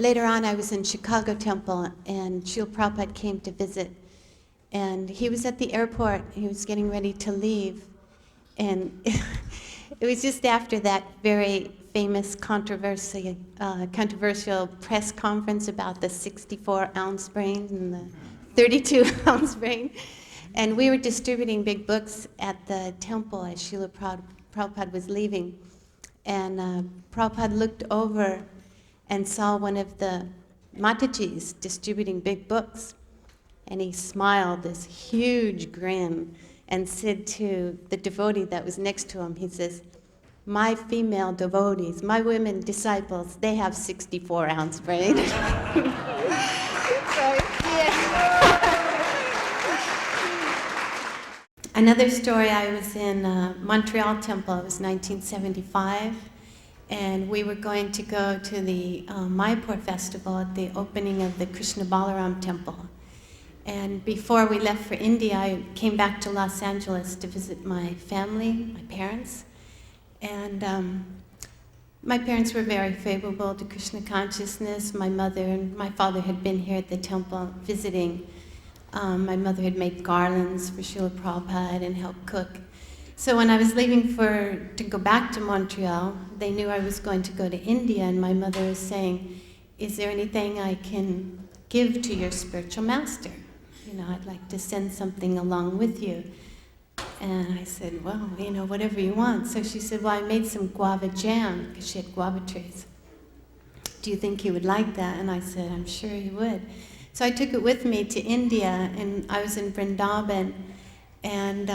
later on, I was in Chicago Temple, and Srila Prabhupada came to visit. And he was at the airport. He was getting ready to leave. And it was just after that very famous controversial press conference about the 64-ounce brain and the 32-ounce brain. And we were distributing big books at the temple as Srila Prabhupada was leaving. And Prabhupada looked over and saw one of the Matajis distributing big books. And he smiled this huge grin and said to the devotee that was next to him, he says, "My female devotees, my women disciples, they have 64-ounce brain." So, yeah. Another story, I was in Montreal Temple. It was 1975, and we were going to go to the Mayapur festival at the opening of the Krishna Balaram Temple. And before we left for India, I came back to Los Angeles to visit my family, my parents. And my parents were very favorable to Krishna consciousness. My mother and my father had been here at the temple visiting. My mother had made garlands for Srila Prabhupada and helped cook. So when I was leaving to go back to Montreal, they knew I was going to go to India, and my mother was saying, "Is there anything I can give to your spiritual master? You know, I'd like to send something along with you." And I said, "Well, you know, whatever you want." So she said, "Well, I made some guava jam," because she had guava trees. "Do you think he would like that?" And I said, "I'm sure he would." So I took it with me to India, and I was in Vrindavan, and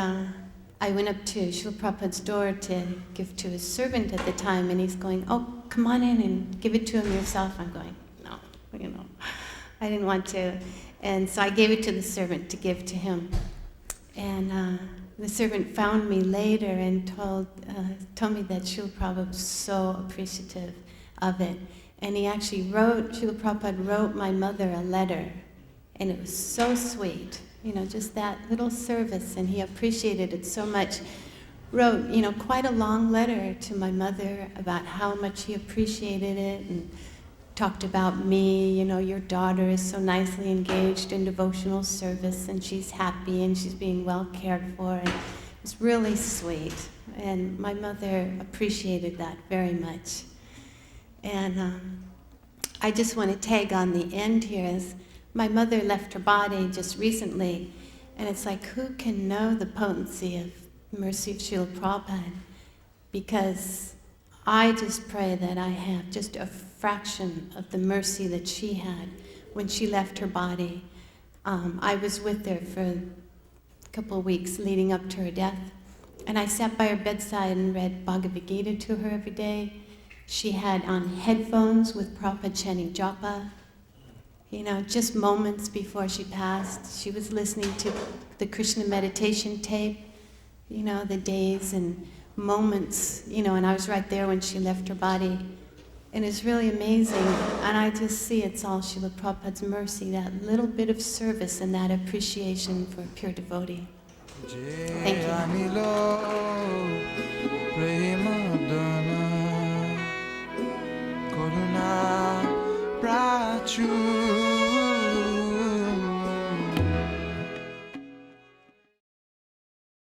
I went up to Srila Prabhupada's door to give to his servant at the time, and he's going, "Oh, come on in and give it to him yourself." I'm going, "No, you know, I didn't want to." And so I gave it to the servant to give to him. And the servant found me later and told me that Srila Prabhupada was so appreciative of it. And he actually Srila Prabhupada wrote my mother a letter. And it was so sweet, you know, just that little service. And he appreciated it so much. Wrote, you know, quite a long letter to my mother about how much he appreciated it, and talked about me, you know, "Your daughter is so nicely engaged in devotional service, and she's happy, and she's being well cared for." And it was really sweet. And my mother appreciated that very much. And I just want to tag on the end here is my mother left her body just recently, and it's like, who can know the potency of the mercy of Srila Prabhupada? Because I just pray that I have just a fraction of the mercy that she had when she left her body. I was with her for a couple of weeks leading up to her death, and I sat by her bedside and read Bhagavad Gita to her every day. She had on headphones with Prabhupada chanting japa. You know, just moments before she passed, she was listening to the Krishna meditation tape, you know, the days and moments, you know, and I was right there when she left her body. And it's really amazing, and I just see it's all Srila Prabhupada's mercy, that little bit of service and that appreciation for a pure devotee. Thank you.